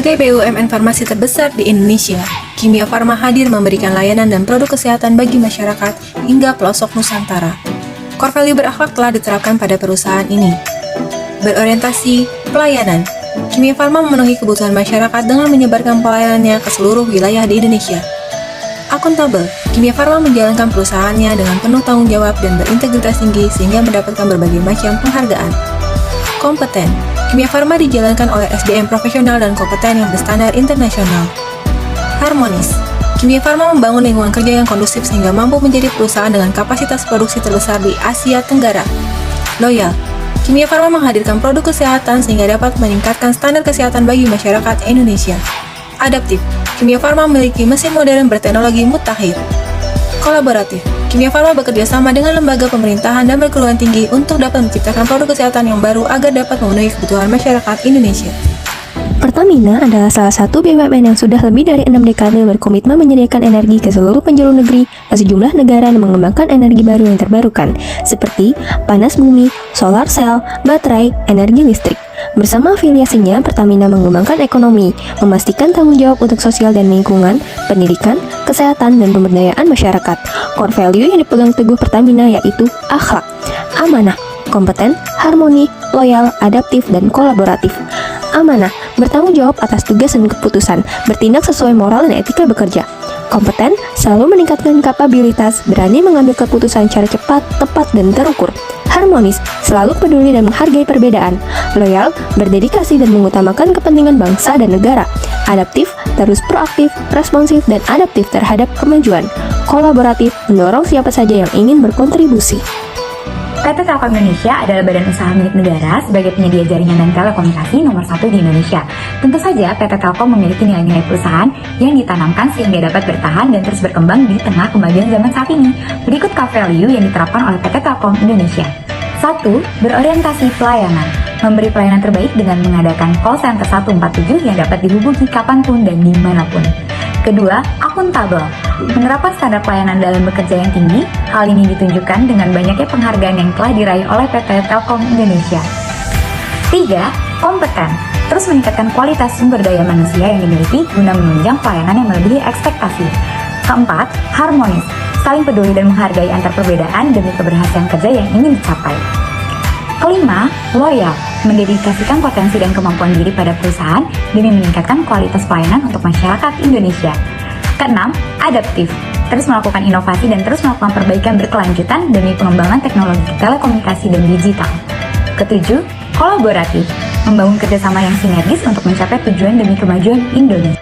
Sebagai BUMN farmasi terbesar di Indonesia, Kimia Farma hadir memberikan layanan dan produk kesehatan bagi masyarakat hingga pelosok Nusantara. Core value berakhlak telah diterapkan pada perusahaan ini. Berorientasi pelayanan, Kimia Farma memenuhi kebutuhan masyarakat dengan menyebarkan pelayanannya ke seluruh wilayah di Indonesia. Akuntabel, Kimia Farma menjalankan perusahaannya dengan penuh tanggung jawab dan berintegritas tinggi sehingga mendapatkan berbagai macam penghargaan. Kompeten, Kimia Farma dijalankan oleh SDM profesional dan kompeten yang berstandar internasional. Harmonis, Kimia Farma membangun lingkungan kerja yang kondusif sehingga mampu menjadi perusahaan dengan kapasitas produksi terbesar di Asia Tenggara. Loyal, Kimia Farma menghadirkan produk kesehatan sehingga dapat meningkatkan standar kesehatan bagi masyarakat Indonesia. Adaptif, Kimia Farma memiliki mesin modern berteknologi mutakhir. Kolaboratif, Kimia Farma bekerja sama dengan lembaga pemerintahan dan perguruan tinggi untuk dapat menciptakan produk kesehatan yang baru agar dapat memenuhi kebutuhan masyarakat Indonesia. Pertamina adalah salah satu BUMN yang sudah lebih dari 6 dekade berkomitmen menyediakan energi ke seluruh penjuru negeri dan sejumlah negara dan mengembangkan energi baru yang terbarukan, seperti panas bumi, solar cell, baterai, energi listrik. Bersama afiliasinya, Pertamina mengembangkan ekonomi, memastikan tanggung jawab untuk sosial dan lingkungan, pendidikan, kesehatan, dan pemberdayaan masyarakat. Core value yang dipegang teguh Pertamina yaitu akhlak, amanah, kompeten, harmoni, loyal, adaptif, dan kolaboratif. Amanah, bertanggung jawab atas tugas dan keputusan, bertindak sesuai moral dan etika bekerja. Kompeten, selalu meningkatkan kapabilitas, berani mengambil keputusan secara cepat, tepat, dan terukur. Harmonis, selalu peduli dan menghargai perbedaan. Loyal, berdedikasi dan mengutamakan kepentingan bangsa dan negara. Adaptif, terus proaktif, responsif, dan adaptif terhadap kemajuan. Kolaboratif, mendorong siapa saja yang ingin berkontribusi. PT Telkom Indonesia adalah badan usaha milik negara sebagai penyedia jaringan dan telekomunikasi nomor 1 di Indonesia. Tentu saja PT Telkom memiliki nilai-nilai perusahaan yang ditanamkan sehingga dapat bertahan dan terus berkembang di tengah kemajuan zaman saat ini. Berikut core value yang diterapkan oleh PT Telkom Indonesia. 1. Berorientasi pelayanan. Memberi pelayanan terbaik dengan mengadakan call center 147 yang dapat dihubungi kapanpun dan dimanapun. Kedua, akuntabel. Menerapkan standar pelayanan dalam bekerja yang tinggi. Hal ini ditunjukkan dengan banyaknya penghargaan yang telah diraih oleh PT Telkom Indonesia. 3. Kompeten. Terus meningkatkan kualitas sumber daya manusia yang dimiliki guna menunjang pelayanan yang melebihi ekspektasi. 4. Harmonis. Saling peduli dan menghargai antar perbedaan demi keberhasilan kerja yang ingin dicapai. 5. Loyal. Mendedikasikan potensi dan kemampuan diri pada perusahaan demi meningkatkan kualitas pelayanan untuk masyarakat Indonesia. 6. Adaptif. Terus melakukan inovasi dan terus melakukan perbaikan berkelanjutan demi pengembangan teknologi telekomunikasi dan digital. 7. Kolaboratif. Membangun kerjasama yang sinergis untuk mencapai tujuan demi kemajuan Indonesia.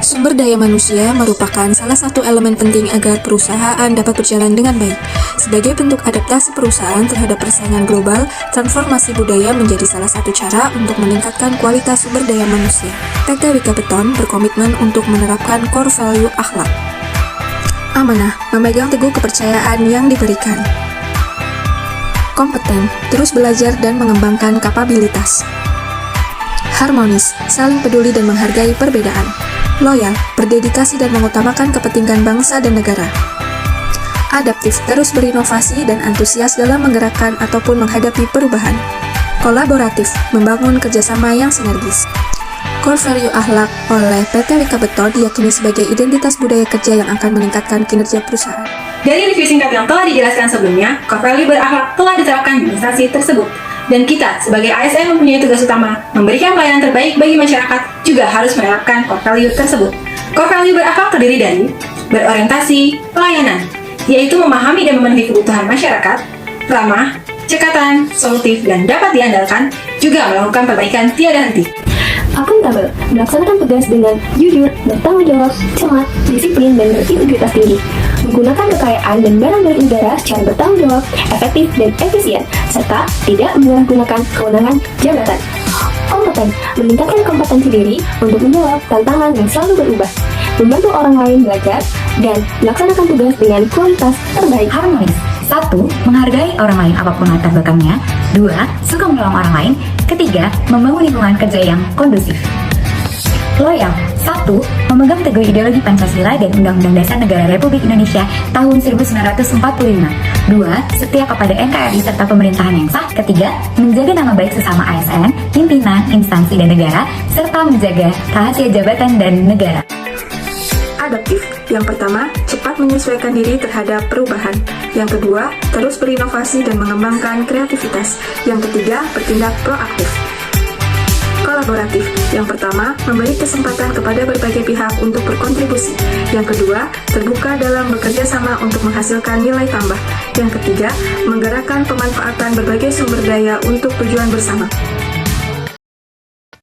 Sumber daya manusia merupakan salah satu elemen penting agar perusahaan dapat berjalan dengan baik. Sebagai bentuk adaptasi perusahaan terhadap persaingan global, transformasi budaya menjadi salah satu cara untuk meningkatkan kualitas sumber daya manusia. PT Wika Beton berkomitmen untuk menerapkan core value akhlak. Amanah, memegang teguh kepercayaan yang diberikan. Kompeten, terus belajar dan mengembangkan kapabilitas. Harmonis, saling peduli dan menghargai perbedaan. Loyal, berdedikasi dan mengutamakan kepentingan bangsa dan negara. Adaptif, terus berinovasi dan antusias dalam menggerakkan ataupun menghadapi perubahan. Kolaboratif, membangun kerjasama yang sinergis. Core value akhlak oleh PT Wika Beton diyakini sebagai identitas budaya kerja yang akan meningkatkan kinerja perusahaan. Dari review singkat yang telah dijelaskan sebelumnya, core value berakhlak telah diterapkan di instansi tersebut. Dan kita, sebagai ASN mempunyai tugas utama, memberikan pelayanan terbaik bagi masyarakat, juga harus menerapkan core value tersebut. Core value berakhlak terdiri dari berorientasi pelayanan, yaitu memahami dan memenuhi kebutuhan masyarakat, ramah, cekatan, solutif, dan dapat diandalkan, juga melakukan perbaikan tiada henti. Akuntabel, melaksanakan tugas dengan jujur, bertanggung jawab, cermat, disiplin, dan berintegritas tinggi. Menggunakan kekayaan dan barang milik negara secara bertanggung jawab, efektif, dan efisien, serta tidak menyalahgunakan kewenangan jabatan. Kompeten, meningkatkan kompetensi diri untuk menjawab tantangan yang selalu berubah, membantu orang lain belajar, dan melaksanakan tugas dengan kualitas terbaik. Harmonis. 1. Menghargai orang lain apapun latar belakangnya. 2. Suka menolong orang lain. 3. Membangun lingkungan kerja yang kondusif. Loyal. 1. Memegang teguh ideologi Pancasila dan Undang-Undang Dasar Negara Republik Indonesia tahun 1945. 2. Setia kepada NKRI serta pemerintahan yang sah. 3. Menjaga nama baik sesama ASN, pimpinan, instansi, dan negara, serta menjaga rahasia jabatan dan negara. Adaptif. Yang pertama, cepat menyesuaikan diri terhadap perubahan. Yang kedua, terus berinovasi dan mengembangkan kreativitas. Yang ketiga, bertindak proaktif. Kolaboratif. Yang pertama, memberi kesempatan kepada berbagai pihak untuk berkontribusi. Yang kedua, terbuka dalam bekerja sama untuk menghasilkan nilai tambah. Yang ketiga, menggerakkan pemanfaatan berbagai sumber daya untuk tujuan bersama.